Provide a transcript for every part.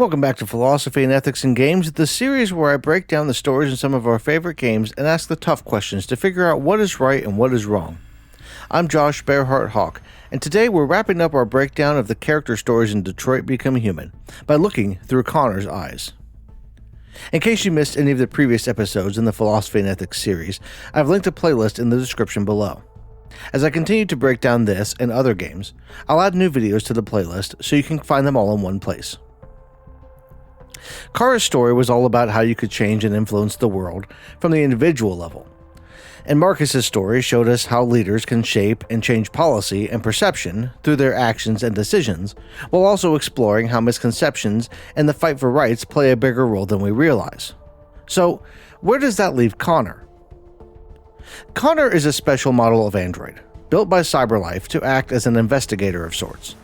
Welcome back to Philosophy and Ethics in Games, the series where I break down the stories in some of our favorite games and ask the tough questions to figure out what is right and what is wrong. I'm Josh Bearheart Hawk, and today we're wrapping up our breakdown of the character stories in Detroit Become Human by looking through Connor's eyes. In case you missed any of the previous episodes in the Philosophy and Ethics series, I've linked a playlist in the description below. As I continue to break down this and other games, I'll add new videos to the playlist so you can find them all in one place. Kara's story was all about how you could change and influence the world from the individual level, and Markus's story showed us how leaders can shape and change policy and perception through their actions and decisions, while also exploring how misconceptions and the fight for rights play a bigger role than we realize. So, where does that leave Connor? Connor is a special model of android, built by Cyberlife to act as an investigator of sorts.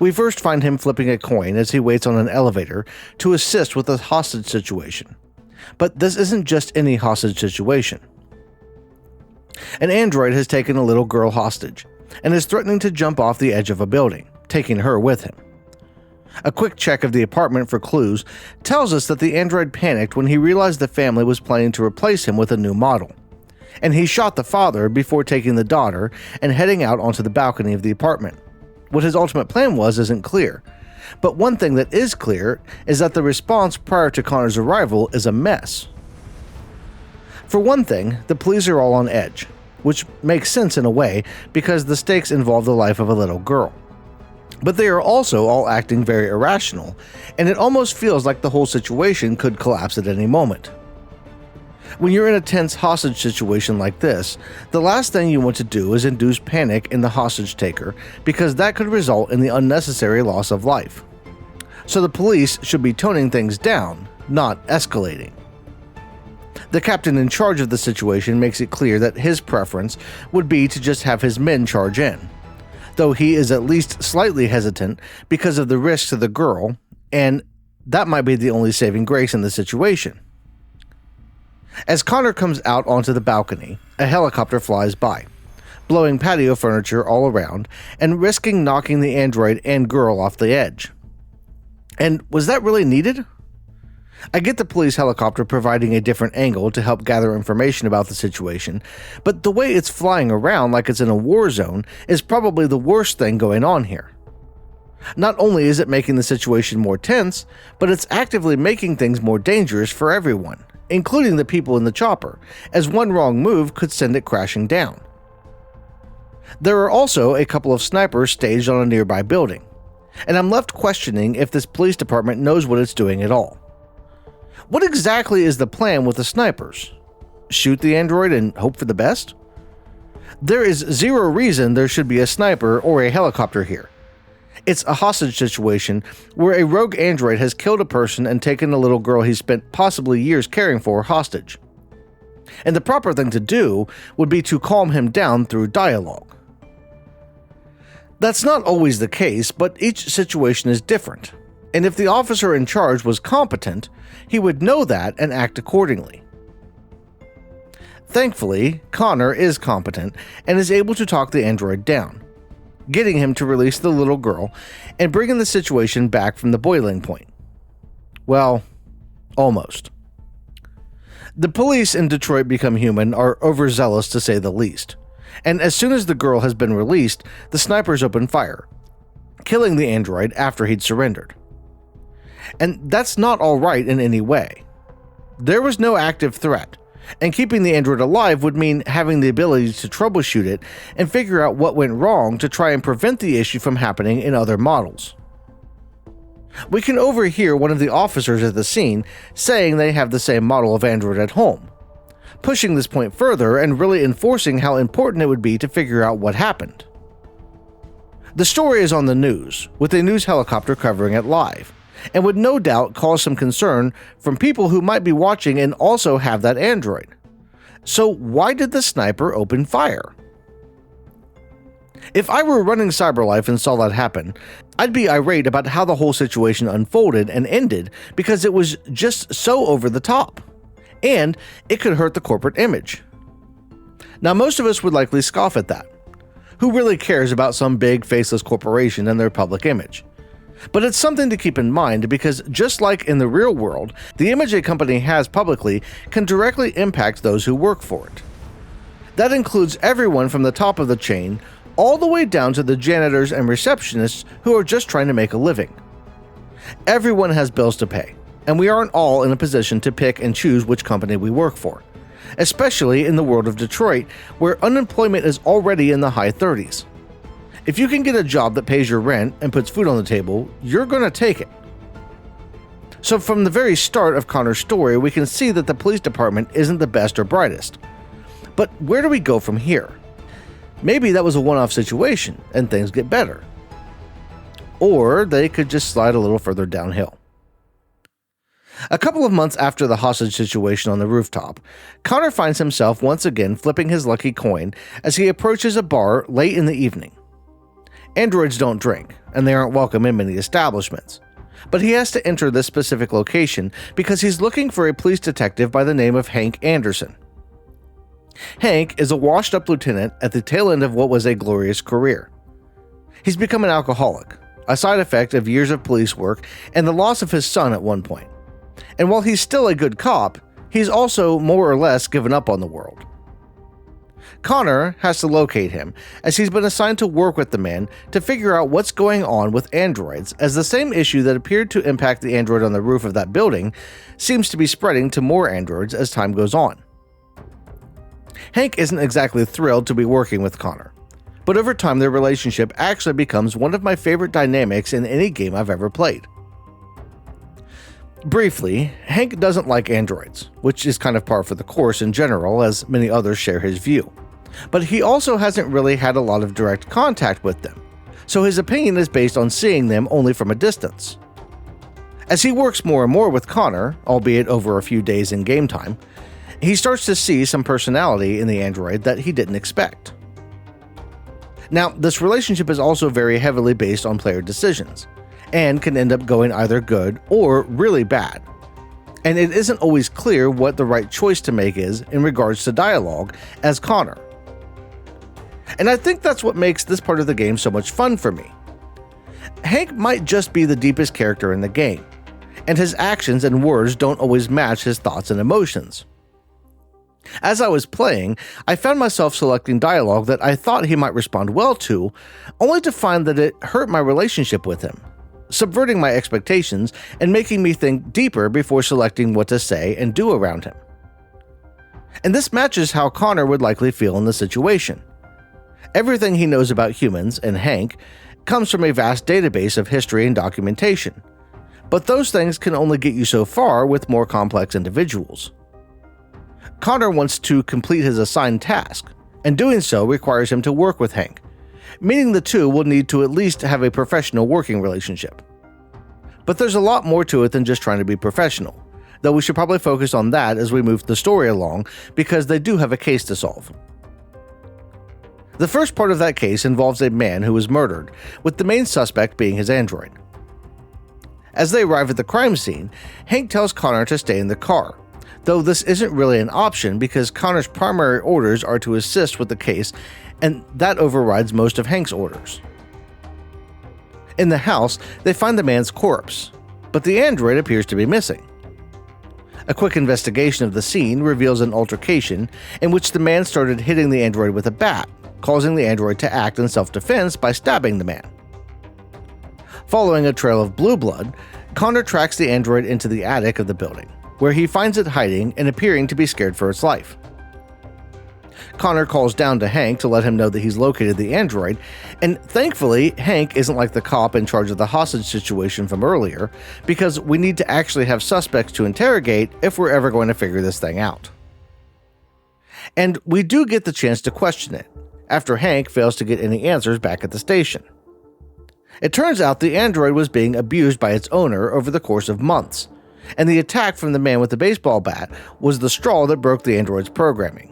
We first find him flipping a coin as he waits on an elevator to assist with a hostage situation. But this isn't just any hostage situation. An android has taken a little girl hostage and is threatening to jump off the edge of a building, taking her with him. A quick check of the apartment for clues tells us that the android panicked when he realized the family was planning to replace him with a new model, and he shot the father before taking the daughter and heading out onto the balcony of the apartment. What his ultimate plan was isn't clear, but one thing that is clear is that the response prior to Connor's arrival is a mess. For one thing, the police are all on edge, which makes sense in a way because the stakes involve the life of a little girl. But they are also all acting very irrational, and it almost feels like the whole situation could collapse at any moment. When you're in a tense hostage situation like this, the last thing you want to do is induce panic in the hostage taker because that could result in the unnecessary loss of life. So the police should be toning things down, not escalating. The captain in charge of the situation makes it clear that his preference would be to just have his men charge in, though he is at least slightly hesitant because of the risks to the girl, and that might be the only saving grace in the situation. As Connor comes out onto the balcony, a helicopter flies by, blowing patio furniture all around and risking knocking the android and girl off the edge. And was that really needed? I get the police helicopter providing a different angle to help gather information about the situation, but the way it's flying around like it's in a war zone is probably the worst thing going on here. Not only is it making the situation more tense, but it's actively making things more dangerous for everyone, including the people in the chopper, as one wrong move could send it crashing down. There are also a couple of snipers staged on a nearby building, and I'm left questioning if this police department knows what it's doing at all. What exactly is the plan with the snipers? Shoot the android and hope for the best? There is zero reason there should be a sniper or a helicopter here. It's a hostage situation where a rogue android has killed a person and taken a little girl he spent possibly years caring for hostage. And the proper thing to do would be to calm him down through dialogue. That's not always the case, but each situation is different. And if the officer in charge was competent, he would know that and act accordingly. Thankfully, Connor is competent and is able to talk the android down, getting him to release the little girl and bringing the situation back from the boiling point. Well, almost. The police in Detroit Become Human are overzealous to say the least, and as soon as the girl has been released, the snipers open fire, killing the android after he'd surrendered. And that's not alright in any way. There was no active threat, and keeping the android alive would mean having the ability to troubleshoot it and figure out what went wrong to try and prevent the issue from happening in other models. We can overhear one of the officers at the scene saying they have the same model of android at home, pushing this point further and really enforcing how important it would be to figure out what happened. The story is on the news, with a news helicopter covering it live, and would no doubt cause some concern from people who might be watching and also have that android. So why did the sniper open fire? If I were running Cyberlife and saw that happen, I'd be irate about how the whole situation unfolded and ended because it was just so over the top, and it could hurt the corporate image. Now, most of us would likely scoff at that. Who really cares about some big faceless corporation and their public image? But it's something to keep in mind because just like in the real world, the image a company has publicly can directly impact those who work for it. That includes everyone from the top of the chain all the way down to the janitors and receptionists who are just trying to make a living. Everyone has bills to pay, and we aren't all in a position to pick and choose which company we work for, especially in the world of Detroit, where unemployment is already in the high 30s. If you can get a job that pays your rent and puts food on the table, you're going to take it. So from the very start of Connor's story, we can see that the police department isn't the best or brightest. But where do we go from here? Maybe that was a one-off situation and things get better. Or they could just slide a little further downhill. A couple of months after the hostage situation on the rooftop, Connor finds himself once again flipping his lucky coin as he approaches a bar late in the evening. Androids don't drink, and they aren't welcome in many establishments. But he has to enter this specific location because he's looking for a police detective by the name of Hank Anderson. Hank is a washed-up lieutenant at the tail end of what was a glorious career. He's become an alcoholic, a side effect of years of police work and the loss of his son at one point. And while he's still a good cop, he's also more or less given up on the world. Connor has to locate him, as he's been assigned to work with the man to figure out what's going on with androids, as the same issue that appeared to impact the android on the roof of that building seems to be spreading to more androids as time goes on. Hank isn't exactly thrilled to be working with Connor, but over time their relationship actually becomes one of my favorite dynamics in any game I've ever played. Briefly, Hank doesn't like androids, which is kind of par for the course in general, as many others share his view. But he also hasn't really had a lot of direct contact with them, so his opinion is based on seeing them only from a distance. As he works more and more with Connor, albeit over a few days in game time, he starts to see some personality in the android that he didn't expect. Now, this relationship is also very heavily based on player decisions, and can end up going either good or really bad. And it isn't always clear what the right choice to make is in regards to dialogue as Connor. And I think that's what makes this part of the game so much fun for me. Hank might just be the deepest character in the game, and his actions and words don't always match his thoughts and emotions. As I was playing, I found myself selecting dialogue that I thought he might respond well to, only to find that it hurt my relationship with him, subverting my expectations and making me think deeper before selecting what to say and do around him. And this matches how Connor would likely feel in the situation. Everything he knows about humans and Hank comes from a vast database of history and documentation, but those things can only get you so far with more complex individuals. Connor wants to complete his assigned task, and doing so requires him to work with Hank, meaning the two will need to at least have a professional working relationship. But there's a lot more to it than just trying to be professional, though we should probably focus on that as we move the story along because they do have a case to solve. The first part of that case involves a man who was murdered, with the main suspect being his android. As they arrive at the crime scene, Hank tells Connor to stay in the car, though this isn't really an option because Connor's primary orders are to assist with the case, and that overrides most of Hank's orders. In the house, they find the man's corpse, but the android appears to be missing. A quick investigation of the scene reveals an altercation in which the man started hitting the android with a bat, causing the android to act in self-defense by stabbing the man. Following a trail of blue blood, Connor tracks the android into the attic of the building, where he finds it hiding and appearing to be scared for its life. Connor calls down to Hank to let him know that he's located the android, and thankfully, Hank isn't like the cop in charge of the hostage situation from earlier, because we need to actually have suspects to interrogate if we're ever going to figure this thing out. And we do get the chance to question it, after Hank fails to get any answers back at the station. It turns out the android was being abused by its owner over the course of months, and the attack from the man with the baseball bat was the straw that broke the android's programming.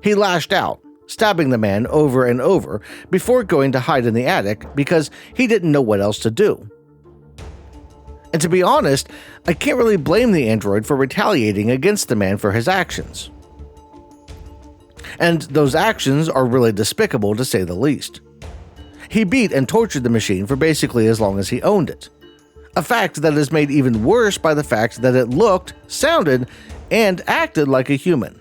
He lashed out, stabbing the man over and over before going to hide in the attic because he didn't know what else to do. And to be honest, I can't really blame the android for retaliating against the man for his actions. And those actions are really despicable to say the least. He beat and tortured the machine for basically as long as he owned it. A fact that is made even worse by the fact that it looked, sounded, and acted like a human.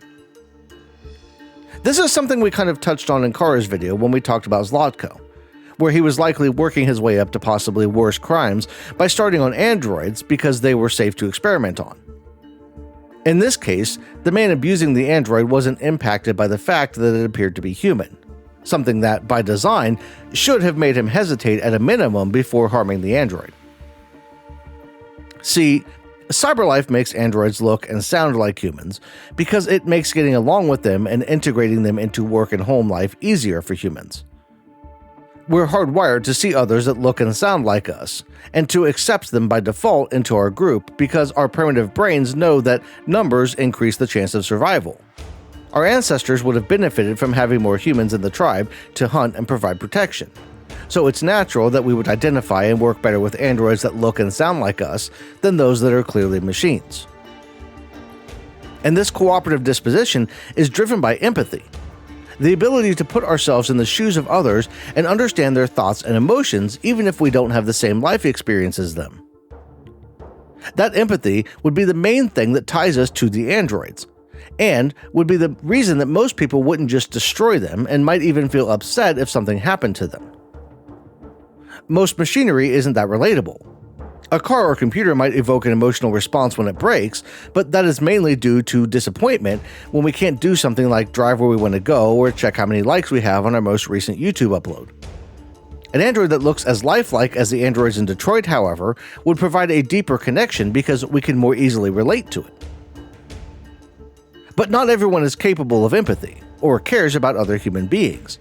This is something we kind of touched on in Kara's video when we talked about Zlatko, where he was likely working his way up to possibly worse crimes by starting on androids because they were safe to experiment on. In this case, the man abusing the android wasn't impacted by the fact that it appeared to be human, something that, by design, should have made him hesitate at a minimum before harming the android. See, Cyberlife makes androids look and sound like humans because it makes getting along with them and integrating them into work and home life easier for humans. We're hardwired to see others that look and sound like us, and to accept them by default into our group because our primitive brains know that numbers increase the chance of survival. Our ancestors would have benefited from having more humans in the tribe to hunt and provide protection. So it's natural that we would identify and work better with androids that look and sound like us than those that are clearly machines. And this cooperative disposition is driven by empathy, the ability to put ourselves in the shoes of others and understand their thoughts and emotions even if we don't have the same life experience as them. That empathy would be the main thing that ties us to the androids, and would be the reason that most people wouldn't just destroy them and might even feel upset if something happened to them. Most machinery isn't that relatable. A car or computer might evoke an emotional response when it breaks, but that is mainly due to disappointment when we can't do something like drive where we want to go or check how many likes we have on our most recent YouTube upload. An android that looks as lifelike as the androids in Detroit, however, would provide a deeper connection because we can more easily relate to it. But not everyone is capable of empathy or cares about other human beings.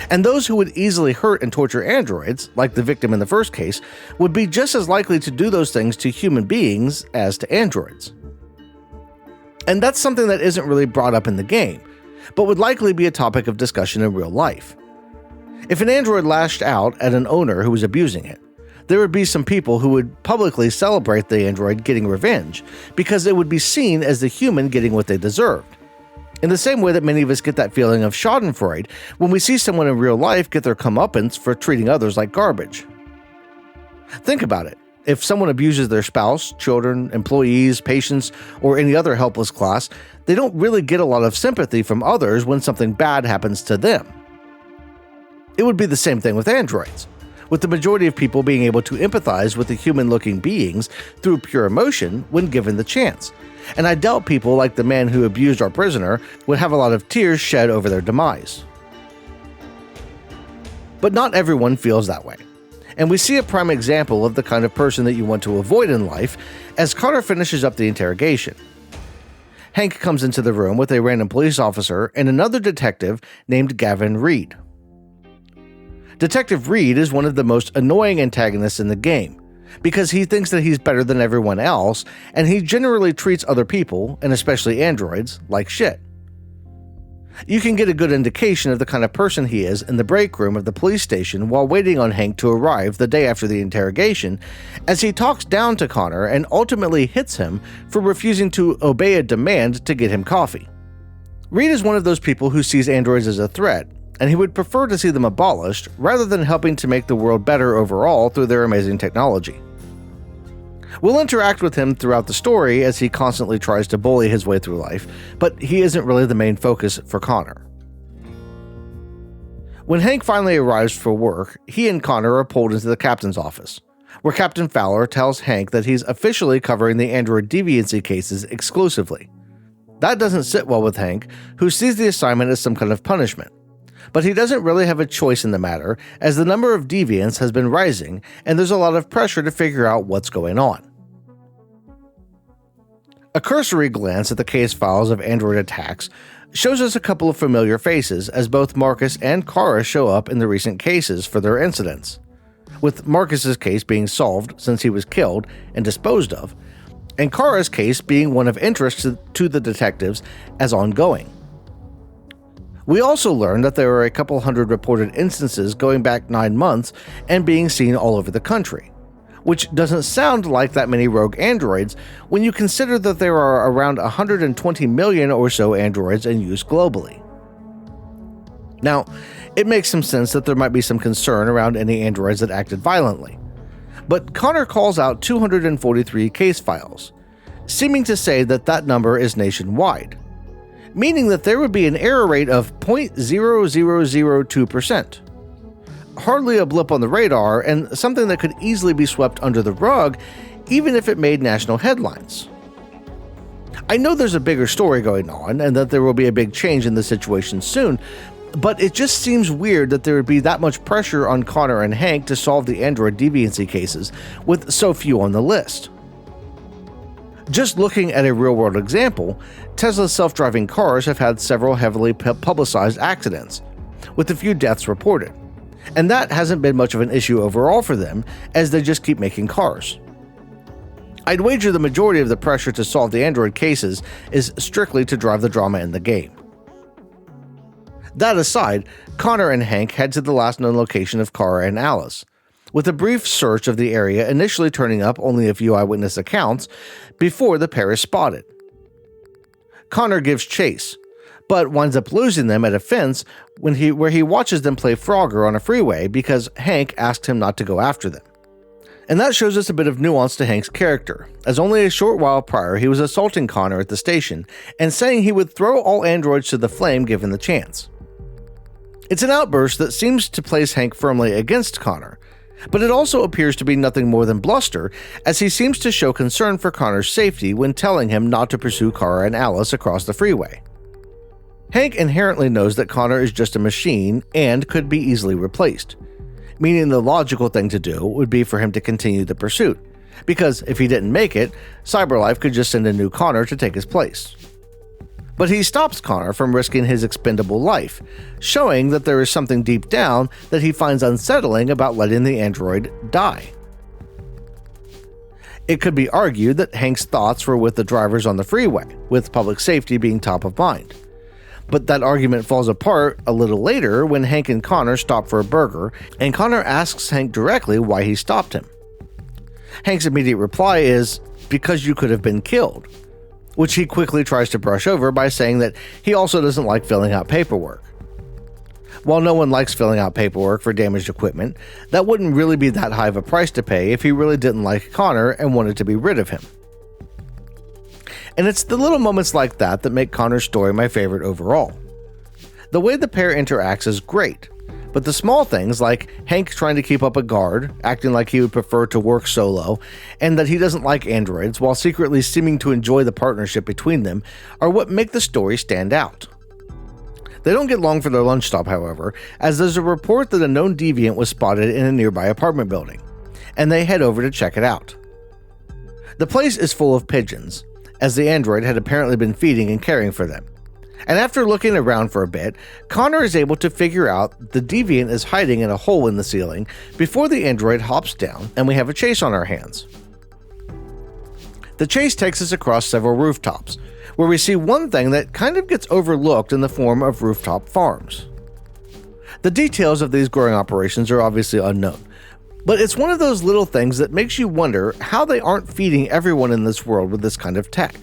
And those who would easily hurt and torture androids, like the victim in the first case, would be just as likely to do those things to human beings as to androids. And that's something that isn't really brought up in the game, but would likely be a topic of discussion in real life. If an android lashed out at an owner who was abusing it, there would be some people who would publicly celebrate the android getting revenge, because it would be seen as the human getting what they deserved. In the same way that many of us get that feeling of schadenfreude when we see someone in real life get their comeuppance for treating others like garbage. Think about it. If someone abuses their spouse, children, employees, patients, or any other helpless class, they don't really get a lot of sympathy from others when something bad happens to them. It would be the same thing with androids, with the majority of people being able to empathize with the human-looking beings through pure emotion when given the chance. And I doubt people like the man who abused our prisoner would have a lot of tears shed over their demise. But not everyone feels that way. And we see a prime example of the kind of person that you want to avoid in life as Connor finishes up the interrogation. Hank comes into the room with a random police officer and another detective named Gavin Reed. Detective Reed is one of the most annoying antagonists in the game, because he thinks that he's better than everyone else, and he generally treats other people, and especially androids, like shit. You can get a good indication of the kind of person he is in the break room of the police station while waiting on Hank to arrive the day after the interrogation, as he talks down to Connor and ultimately hits him for refusing to obey a demand to get him coffee. Reed is one of those people who sees androids as a threat, and he would prefer to see them abolished rather than helping to make the world better overall through their amazing technology. We'll interact with him throughout the story as he constantly tries to bully his way through life, but he isn't really the main focus for Connor. When Hank finally arrives for work, he and Connor are pulled into the captain's office, where Captain Fowler tells Hank that he's officially covering the android deviancy cases exclusively. That doesn't sit well with Hank, who sees the assignment as some kind of punishment. But he doesn't really have a choice in the matter, as the number of deviants has been rising and there's a lot of pressure to figure out what's going on. A cursory glance at the case files of android attacks shows us a couple of familiar faces as both Markus and Kara show up in the recent cases for their incidents, with Markus's case being solved since he was killed and disposed of, and Kara's case being one of interest to the detectives as ongoing. We also learned that there are a couple hundred reported instances going back 9 months and being seen all over the country, which doesn't sound like that many rogue androids when you consider that there are around 120 million or so androids in use globally. Now, it makes some sense that there might be some concern around any androids that acted violently, but Connor calls out 243 case files, seeming to say that that number is nationwide, meaning that there would be an error rate of 0.0002%. Hardly a blip on the radar, and something that could easily be swept under the rug, even if it made national headlines. I know there's a bigger story going on, and that there will be a big change in the situation soon, but it just seems weird that there would be that much pressure on Connor and Hank to solve the android deviancy cases, with so few on the list. Just looking at a real-world example, Tesla's self-driving cars have had several heavily publicized accidents, with a few deaths reported, and that hasn't been much of an issue overall for them, as they just keep making cars. I'd wager the majority of the pressure to solve the android cases is strictly to drive the drama in the game. That aside, Connor and Hank head to the last known location of Kara and Alice, with a brief search of the area initially turning up only a few eyewitness accounts before the pair is spotted. Connor gives chase, but winds up losing them at a fence where he watches them play Frogger on a freeway because Hank asked him not to go after them. And that shows us a bit of nuance to Hank's character, as only a short while prior he was assaulting Connor at the station and saying he would throw all androids to the flame given the chance. It's an outburst that seems to place Hank firmly against Connor, but it also appears to be nothing more than bluster, as he seems to show concern for Connor's safety when telling him not to pursue Kara and Alice across the freeway. Hank inherently knows that Connor is just a machine and could be easily replaced, meaning the logical thing to do would be for him to continue the pursuit, because if he didn't make it, Cyberlife could just send a new Connor to take his place. But he stops Connor from risking his expendable life, showing that there is something deep down that he finds unsettling about letting the android die. It could be argued that Hank's thoughts were with the drivers on the freeway, with public safety being top of mind. But that argument falls apart a little later when Hank and Connor stop for a burger, and Connor asks Hank directly why he stopped him. Hank's immediate reply is, "Because you could have been killed," which he quickly tries to brush over by saying that he also doesn't like filling out paperwork. While no one likes filling out paperwork for damaged equipment, that wouldn't really be that high of a price to pay if he really didn't like Connor and wanted to be rid of him. And it's the little moments like that that make Connor's story my favorite overall. The way the pair interacts is great, but the small things like Hank trying to keep up a guard, acting like he would prefer to work solo, and that he doesn't like androids while secretly seeming to enjoy the partnership between them are what make the story stand out. They don't get long for their lunch stop, however, as there's a report that a known deviant was spotted in a nearby apartment building, and they head over to check it out. The place is full of pigeons, as the android had apparently been feeding and caring for them. And after looking around for a bit, Connor is able to figure out the deviant is hiding in a hole in the ceiling before the android hops down, and we have a chase on our hands. The chase takes us across several rooftops, where we see one thing that kind of gets overlooked in the form of rooftop farms. The details of these growing operations are obviously unknown, but it's one of those little things that makes you wonder how they aren't feeding everyone in this world with this kind of tech.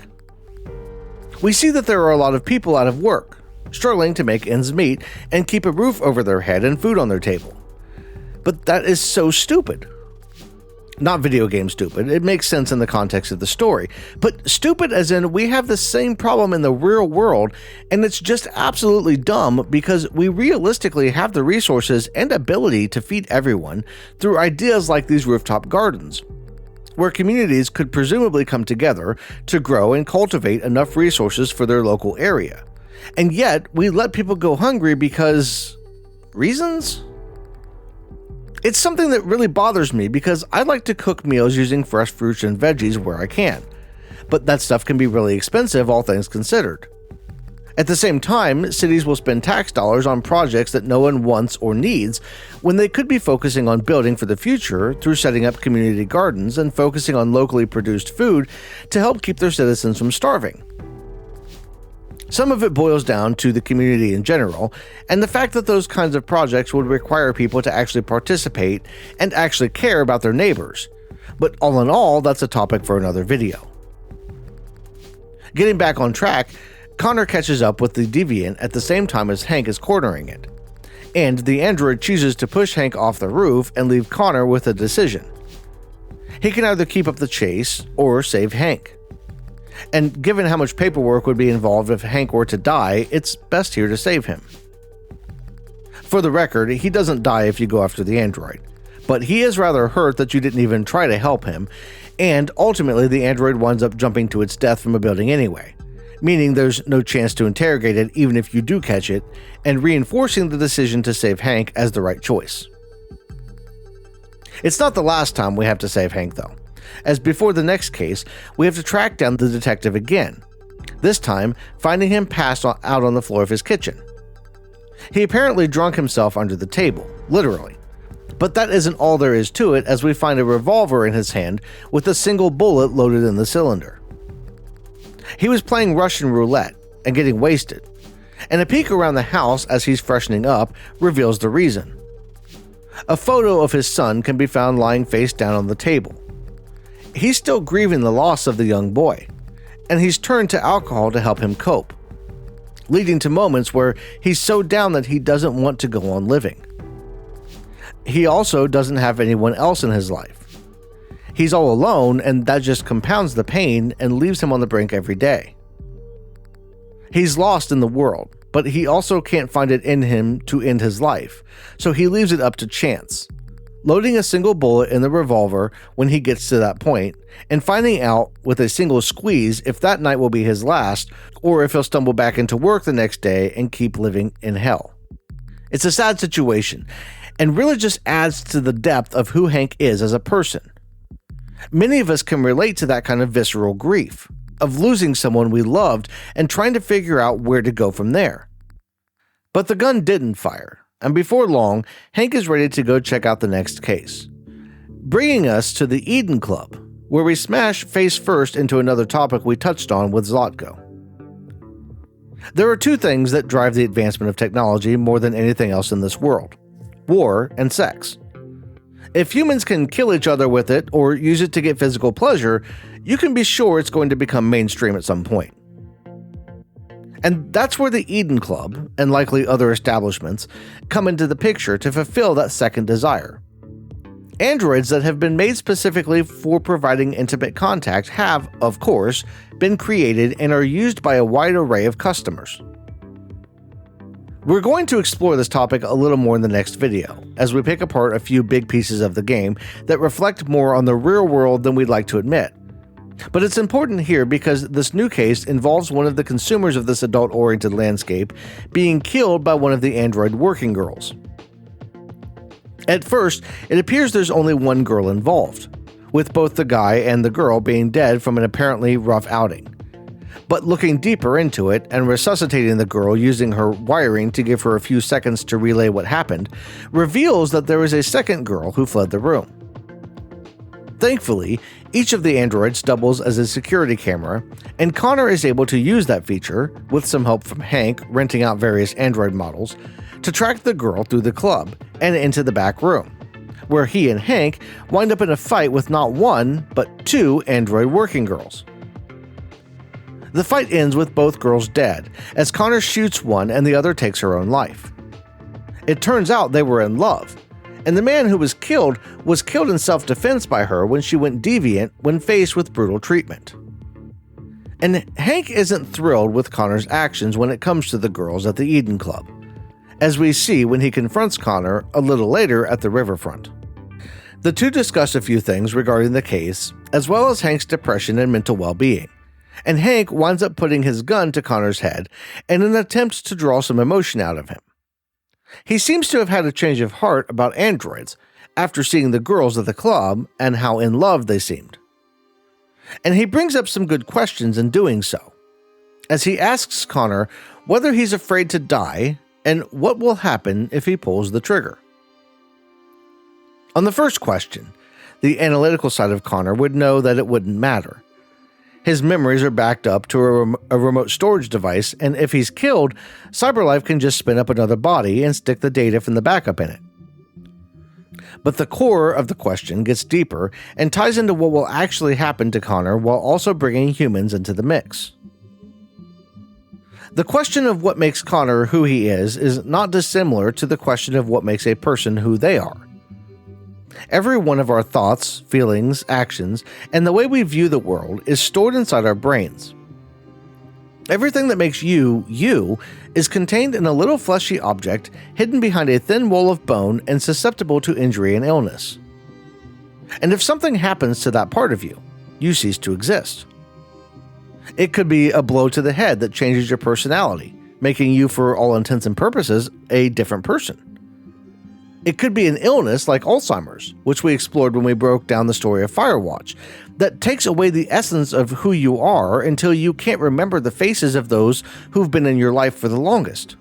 We see that there are a lot of people out of work, struggling to make ends meet and keep a roof over their head and food on their table. But that is so stupid. Not video game stupid, it makes sense in the context of the story, but stupid as in we have the same problem in the real world, and it's just absolutely dumb because we realistically have the resources and ability to feed everyone through ideas like these rooftop gardens, where communities could presumably come together to grow and cultivate enough resources for their local area. And yet, we let people go hungry because... reasons? It's something that really bothers me because I like to cook meals using fresh fruits and veggies where I can, but that stuff can be really expensive, all things considered. At the same time, cities will spend tax dollars on projects that no one wants or needs when they could be focusing on building for the future through setting up community gardens and focusing on locally produced food to help keep their citizens from starving. Some of it boils down to the community in general, and the fact that those kinds of projects would require people to actually participate and actually care about their neighbors. But all in all, that's a topic for another video. Getting back on track, Connor catches up with the deviant at the same time as Hank is cornering it. and the android chooses to push Hank off the roof and leave Connor with a decision. He can either keep up the chase or save Hank. And given how much paperwork would be involved if Hank were to die, it's best here to save him. For the record, he doesn't die if you go after the android, but he is rather hurt that you didn't even try to help him, and ultimately the android winds up jumping to its death from a building anyway, meaning there's no chance to interrogate it even if you do catch it, and reinforcing the decision to save Hank as the right choice. It's not the last time we have to save Hank though, as before the next case, we have to track down the detective again, this time finding him passed out on the floor of his kitchen. He apparently drunk himself under the table, literally. But that isn't all there is to it, as we find a revolver in his hand with a single bullet loaded in the cylinder. He was playing Russian roulette and getting wasted, and a peek around the house as he's freshening up reveals the reason. A photo of his son can be found lying face down on the table. He's still grieving the loss of the young boy, and he's turned to alcohol to help him cope, leading to moments where he's so down that he doesn't want to go on living. He also doesn't have anyone else in his life. He's all alone, and that just compounds the pain and leaves him on the brink every day. He's lost in the world, but he also can't find it in him to end his life, so he leaves it up to chance, loading a single bullet in the revolver when he gets to that point, and finding out with a single squeeze if that night will be his last, or if he'll stumble back into work the next day and keep living in hell. It's a sad situation, and really just adds to the depth of who Hank is as a person. Many of us can relate to that kind of visceral grief, of losing someone we loved and trying to figure out where to go from there. But the gun didn't fire, and before long, Hank is ready to go check out the next case, bringing us to the Eden Club, where we smash face first into another topic we touched on with Zlatko. There are two things that drive the advancement of technology more than anything else in this world: war and sex. If humans can kill each other with it or use it to get physical pleasure, you can be sure it's going to become mainstream at some point. And that's where the Eden Club, and likely other establishments, come into the picture to fulfill that second desire. Androids that have been made specifically for providing intimate contact have, of course, been created and are used by a wide array of customers. We're going to explore this topic a little more in the next video, as we pick apart a few big pieces of the game that reflect more on the real world than we'd like to admit. But it's important here because this new case involves one of the consumers of this adult-oriented landscape being killed by one of the android working girls. At first, it appears there's only one girl involved, with both the guy and the girl being dead from an apparently rough outing. But looking deeper into it and resuscitating the girl using her wiring to give her a few seconds to relay what happened, reveals that there is a second girl who fled the room. Thankfully, each of the androids doubles as a security camera, and Connor is able to use that feature, with some help from Hank renting out various android models, to track the girl through the club and into the back room, where he and Hank wind up in a fight with not one, but two android working girls. The fight ends with both girls dead, as Connor shoots one and the other takes her own life. It turns out they were in love, and the man who was killed in self-defense by her when she went deviant when faced with brutal treatment. And Hank isn't thrilled with Connor's actions when it comes to the girls at the Eden Club, as we see when he confronts Connor a little later at the riverfront. The two discuss a few things regarding the case, as well as Hank's depression and mental well-being, and Hank winds up putting his gun to Connor's head in an attempt to draw some emotion out of him. He seems to have had a change of heart about androids after seeing the girls at the club and how in love they seemed. And he brings up some good questions in doing so, as he asks Connor whether he's afraid to die and what will happen if he pulls the trigger. On the first question, the analytical side of Connor would know that it wouldn't matter. His memories are backed up to a remote storage device, and if he's killed, Cyberlife can just spin up another body and stick the data from the backup in it. But the core of the question gets deeper and ties into what will actually happen to Connor while also bringing humans into the mix. The question of what makes Connor who he is not dissimilar to the question of what makes a person who they are. Every one of our thoughts, feelings, actions, and the way we view the world is stored inside our brains. Everything that makes you, you, is contained in a little fleshy object hidden behind a thin wall of bone and susceptible to injury and illness. And if something happens to that part of you, you cease to exist. It could be a blow to the head that changes your personality, making you, for all intents and purposes, a different person. It could be an illness like Alzheimer's, which we explored when we broke down the story of Firewatch, that takes away the essence of who you are until you can't remember the faces of those who've been in your life for the longest.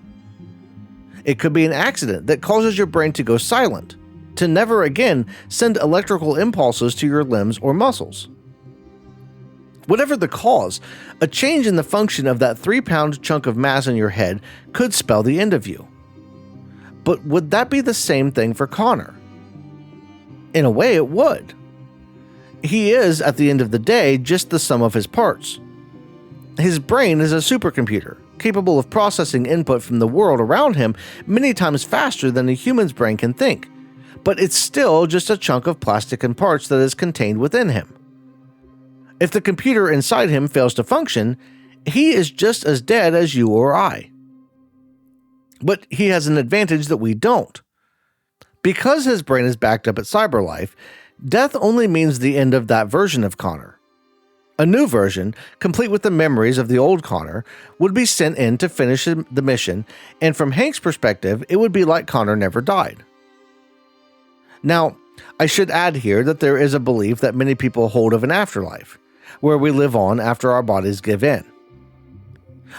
It could be an accident that causes your brain to go silent, to never again send electrical impulses to your limbs or muscles. Whatever the cause, a change in the function of that 3-pound chunk of mass in your head could spell the end of you. But would that be the same thing for Connor? In a way, it would. He is, at the end of the day, just the sum of his parts. His brain is a supercomputer, capable of processing input from the world around him many times faster than a human's brain can think, but it's still just a chunk of plastic and parts that is contained within him. If the computer inside him fails to function, he is just as dead as you or I. But he has an advantage that we don't. Because his brain is backed up at Cyberlife, death only means the end of that version of Connor. A new version, complete with the memories of the old Connor, would be sent in to finish the mission, and from Hank's perspective, it would be like Connor never died. Now, I should add here that there is a belief that many people hold of an afterlife, where we live on after our bodies give in.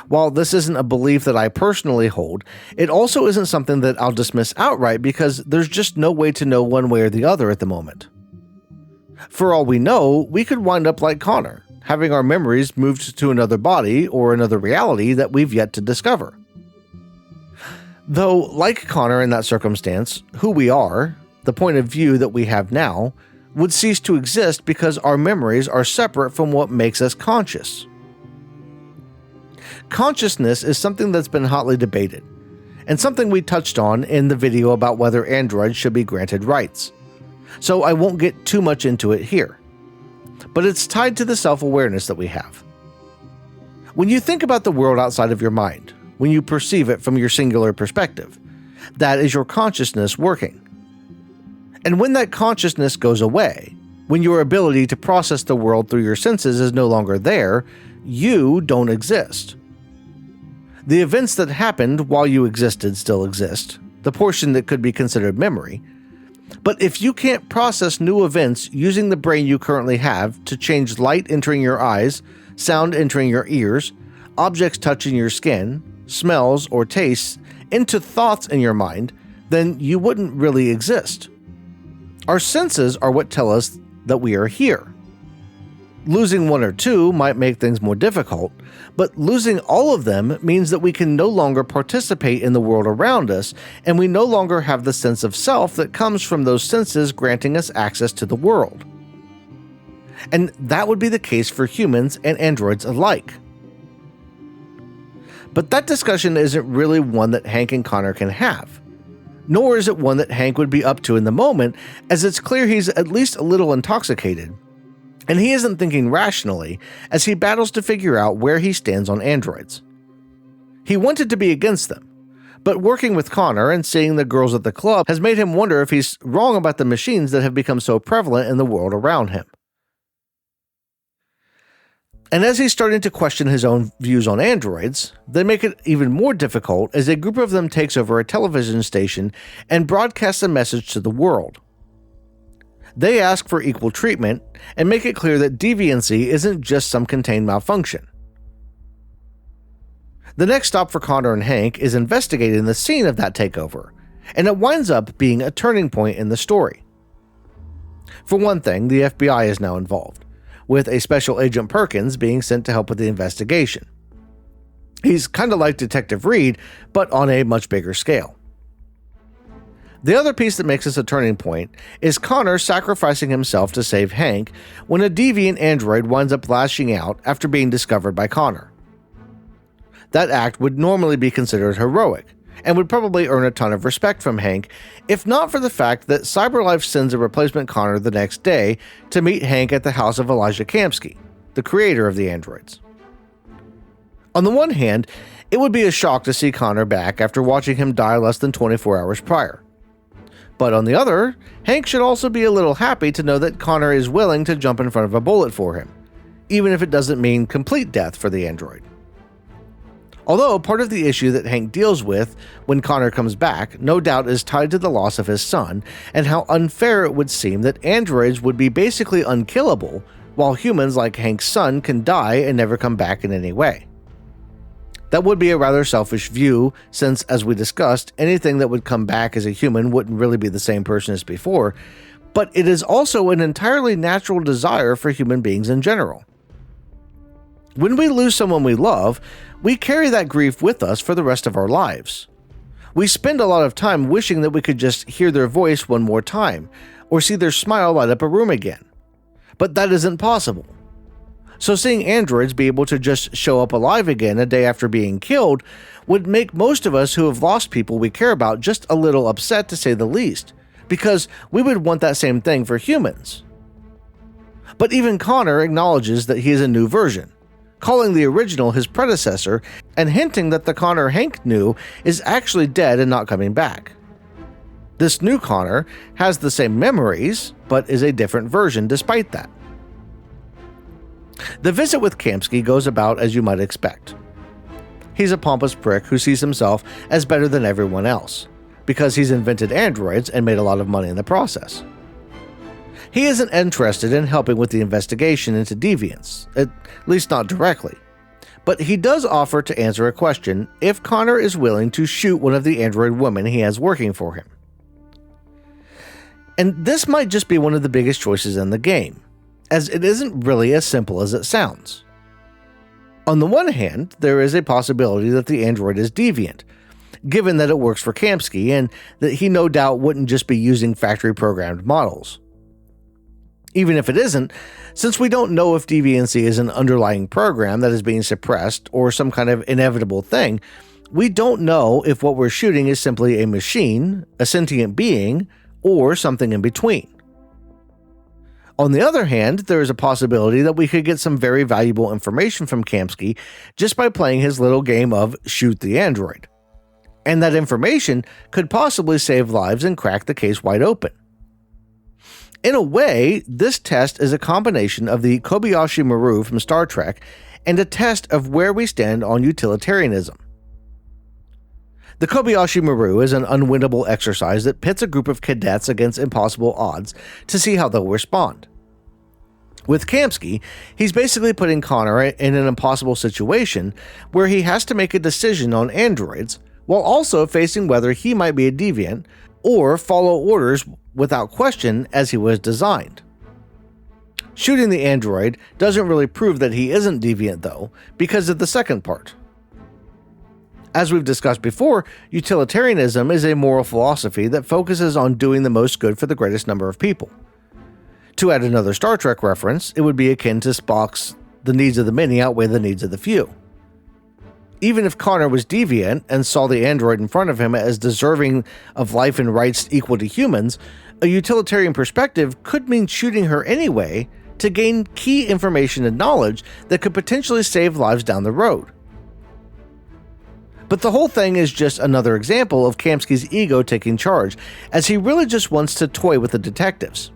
While this isn't a belief that I personally hold, it also isn't something that I'll dismiss outright because there's just no way to know one way or the other at the moment. For all we know, we could wind up like Connor, having our memories moved to another body or another reality that we've yet to discover. Though, like Connor in that circumstance, who we are, the point of view that we have now, would cease to exist because our memories are separate from what makes us conscious. Consciousness is something that's been hotly debated, and something we touched on in the video about whether androids should be granted rights, so I won't get too much into it here. But it's tied to the self-awareness that we have. When you think about the world outside of your mind, when you perceive it from your singular perspective, that is your consciousness working. And when that consciousness goes away, when your ability to process the world through your senses is no longer there, you don't exist. The events that happened while you existed still exist, the portion that could be considered memory. But if you can't process new events using the brain you currently have to change light entering your eyes, sound entering your ears, objects touching your skin, smells or tastes, into thoughts in your mind, then you wouldn't really exist. Our senses are what tell us that we are here. Losing one or two might make things more difficult, but losing all of them means that we can no longer participate in the world around us, and we no longer have the sense of self that comes from those senses granting us access to the world. And that would be the case for humans and androids alike. But that discussion isn't really one that Hank and Connor can have. Nor is it one that Hank would be up to in the moment, as it's clear he's at least a little intoxicated. And he isn't thinking rationally as he battles to figure out where he stands on androids. He wanted to be against them, but working with Connor and seeing the girls at the club has made him wonder if he's wrong about the machines that have become so prevalent in the world around him. And as he's starting to question his own views on androids, they make it even more difficult as a group of them takes over a television station and broadcasts a message to the world. They ask for equal treatment and make it clear that deviancy isn't just some contained malfunction. The next stop for Connor and Hank is investigating the scene of that takeover, and it winds up being a turning point in the story. For one thing, the FBI is now involved, with a Special Agent Perkins being sent to help with the investigation. He's kind of like Detective Reed, but on a much bigger scale. The other piece that makes this a turning point is Connor sacrificing himself to save Hank when a deviant android winds up lashing out after being discovered by Connor. That act would normally be considered heroic, and would probably earn a ton of respect from Hank, if not for the fact that Cyberlife sends a replacement Connor the next day to meet Hank at the house of Elijah Kamsky, the creator of the androids. On the one hand, it would be a shock to see Connor back after watching him die less than 24 hours prior. But on the other, Hank should also be a little happy to know that Connor is willing to jump in front of a bullet for him, even if it doesn't mean complete death for the android. Although part of the issue that Hank deals with when Connor comes back no doubt is tied to the loss of his son and how unfair it would seem that androids would be basically unkillable while humans like Hank's son can die and never come back in any way. That would be a rather selfish view since, as we discussed, anything that would come back as a human wouldn't really be the same person as before, but it is also an entirely natural desire for human beings in general. When we lose someone we love, we carry that grief with us for the rest of our lives. We spend a lot of time wishing that we could just hear their voice one more time, or see their smile light up a room again. But that isn't possible. So seeing androids be able to just show up alive again a day after being killed would make most of us who have lost people we care about just a little upset, to say the least, because we would want that same thing for humans. But even Connor acknowledges that he is a new version, calling the original his predecessor and hinting that the Connor Hank knew is actually dead and not coming back. This new Connor has the same memories, but is a different version despite that. The visit with Kamsky goes about as you might expect. He's a pompous prick who sees himself as better than everyone else, because he's invented androids and made a lot of money in the process. He isn't interested in helping with the investigation into deviance, at least not directly, but he does offer to answer a question if Connor is willing to shoot one of the android women he has working for him. And this might just be one of the biggest choices in the game, as it isn't really as simple as it sounds. On the one hand, there is a possibility that the android is deviant, given that it works for Kamsky and that he no doubt wouldn't just be using factory-programmed models. Even if it isn't, since we don't know if deviancy is an underlying program that is being suppressed or some kind of inevitable thing, we don't know if what we're shooting is simply a machine, a sentient being, or something in between. On the other hand, there is a possibility that we could get some very valuable information from Kamsky just by playing his little game of shoot the android. And that information could possibly save lives and crack the case wide open. In a way, this test is a combination of the Kamskioshi Maru from Star Trek and a test of where we stand on utilitarianism. The Kamskioshi Maru is an unwinnable exercise that pits a group of cadets against impossible odds to see how they'll respond. With Kamsky, he's basically putting Connor in an impossible situation where he has to make a decision on androids while also facing whether he might be a deviant or follow orders without question as he was designed. Shooting the android doesn't really prove that he isn't deviant though, because of the second part. As we've discussed before, utilitarianism is a moral philosophy that focuses on doing the most good for the greatest number of people. To add another Star Trek reference, it would be akin to Spock's "the needs of the many outweigh the needs of the few." Even if Connor was deviant and saw the android in front of him as deserving of life and rights equal to humans, a utilitarian perspective could mean shooting her anyway to gain key information and knowledge that could potentially save lives down the road. But the whole thing is just another example of Kamsky's ego taking charge, as he really just wants to toy with the detectives.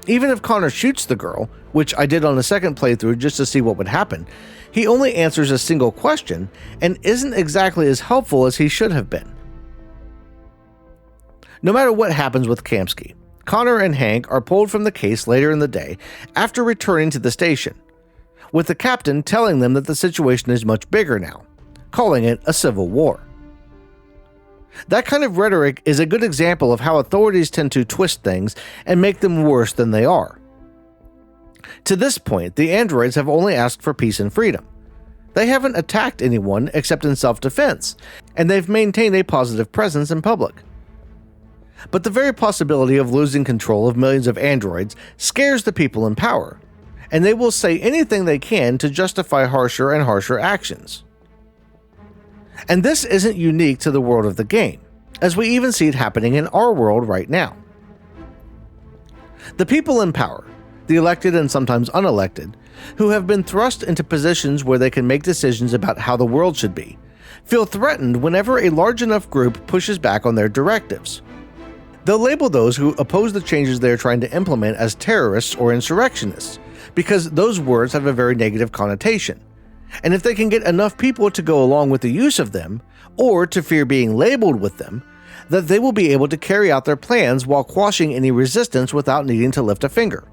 Even if Connor shoots the girl, which I did on a second playthrough just to see what would happen, he only answers a single question and isn't exactly as helpful as he should have been. No matter what happens with Kamsky, Connor and Hank are pulled from the case later in the day after returning to the station, with the captain telling them that the situation is much bigger now, calling it a civil war. That kind of rhetoric is a good example of how authorities tend to twist things and make them worse than they are. To this point, the androids have only asked for peace and freedom. They haven't attacked anyone except in self-defense, and they've maintained a positive presence in public. But the very possibility of losing control of millions of androids scares the people in power, and they will say anything they can to justify harsher and harsher actions. And this isn't unique to the world of the game, as we even see it happening in our world right now. The people in power, the elected and sometimes unelected, who have been thrust into positions where they can make decisions about how the world should be, feel threatened whenever a large enough group pushes back on their directives. They'll label those who oppose the changes they're trying to implement as terrorists or insurrectionists, because those words have a very negative connotation. And if they can get enough people to go along with the use of them, or to fear being labeled with them, that they will be able to carry out their plans while quashing any resistance without needing to lift a finger.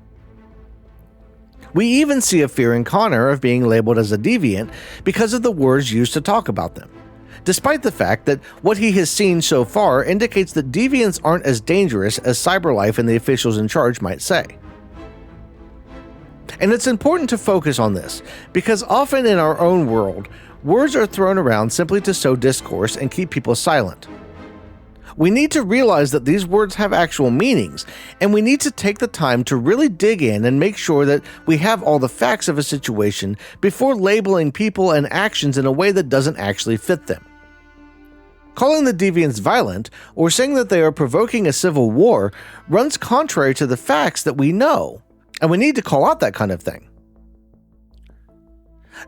We even see a fear in Connor of being labeled as a deviant because of the words used to talk about them, despite the fact that what he has seen so far indicates that deviants aren't as dangerous as Cyberlife and the officials in charge might say. And it's important to focus on this, because often in our own world, words are thrown around simply to sow discourse and keep people silent. We need to realize that these words have actual meanings, and we need to take the time to really dig in and make sure that we have all the facts of a situation before labeling people and actions in a way that doesn't actually fit them. Calling the deviants violent, or saying that they are provoking a civil war, runs contrary to the facts that we know, and we need to call out that kind of thing.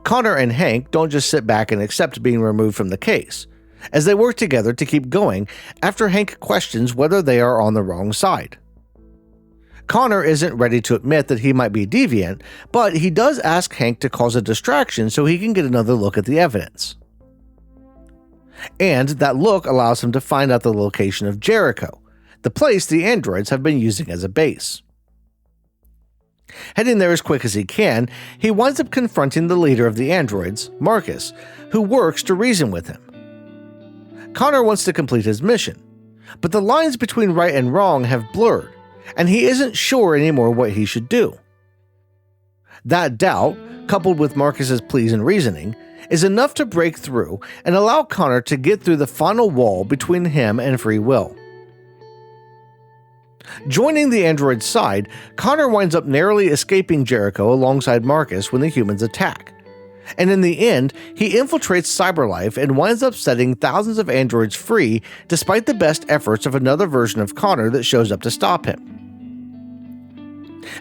Connor and Hank don't just sit back and accept being removed from the case, as they work together to keep going after Hank questions whether they are on the wrong side. Connor isn't ready to admit that he might be deviant, but he does ask Hank to cause a distraction so he can get another look at the evidence. And that look allows him to find out the location of Jericho, the place the androids have been using as a base. Heading there as quick as he can, he winds up confronting the leader of the androids, Markus, who works to reason with him. Connor wants to complete his mission, but the lines between right and wrong have blurred, and he isn't sure anymore what he should do. That doubt, coupled with Markus's pleas and reasoning, is enough to break through and allow Connor to get through the final wall between him and free will. Joining the android's side, Connor winds up narrowly escaping Jericho alongside Markus when the humans attack. And in the end, he infiltrates Cyberlife and winds up setting thousands of androids free despite the best efforts of another version of Connor that shows up to stop him.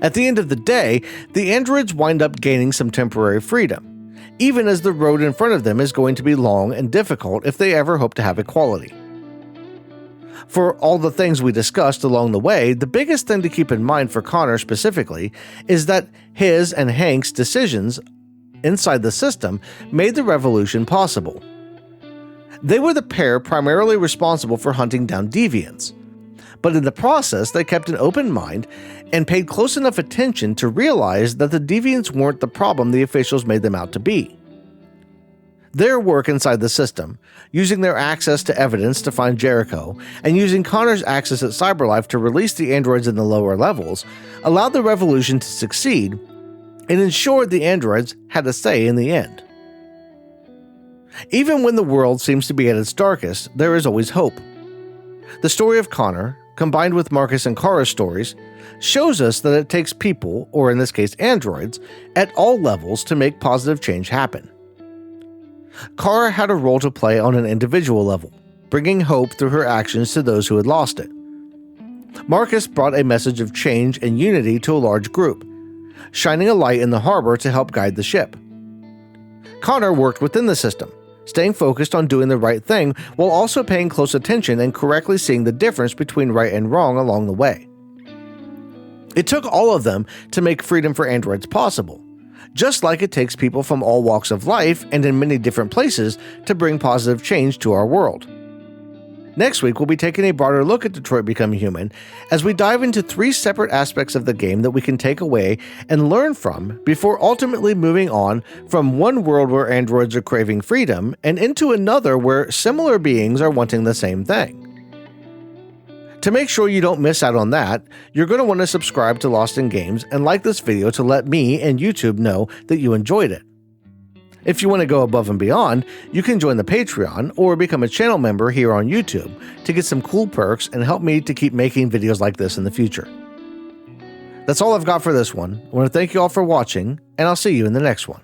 At the end of the day, the androids wind up gaining some temporary freedom, even as the road in front of them is going to be long and difficult if they ever hope to have equality. For all the things we discussed along the way, the biggest thing to keep in mind for Connor specifically is that his and Hank's decisions inside the system made the revolution possible. They were the pair primarily responsible for hunting down deviants, but in the process they kept an open mind and paid close enough attention to realize that the deviants weren't the problem the officials made them out to be. Their work inside the system, using their access to evidence to find Jericho, and using Connor's access at Cyberlife to release the androids in the lower levels, allowed the revolution to succeed and ensured the androids had a say in the end. Even when the world seems to be at its darkest, there is always hope. The story of Connor, combined with Markus and Kara's stories, shows us that it takes people, or in this case androids, at all levels to make positive change happen. Kara had a role to play on an individual level, bringing hope through her actions to those who had lost it. Markus brought a message of change and unity to a large group, shining a light in the harbor to help guide the ship. Connor worked within the system, staying focused on doing the right thing while also paying close attention and correctly seeing the difference between right and wrong along the way. It took all of them to make freedom for androids possible, just like it takes people from all walks of life and in many different places to bring positive change to our world. Next week, we'll be taking a broader look at Detroit Become Human as we dive into 3 separate aspects of the game that we can take away and learn from before ultimately moving on from one world where androids are craving freedom and into another where similar beings are wanting the same thing. To make sure you don't miss out on that, you're going to want to subscribe to Lost in Games and like this video to let me and YouTube know that you enjoyed it. If you want to go above and beyond, you can join the Patreon or become a channel member here on YouTube to get some cool perks and help me to keep making videos like this in the future. That's all I've got for this one. I want to thank you all for watching, and I'll see you in the next one.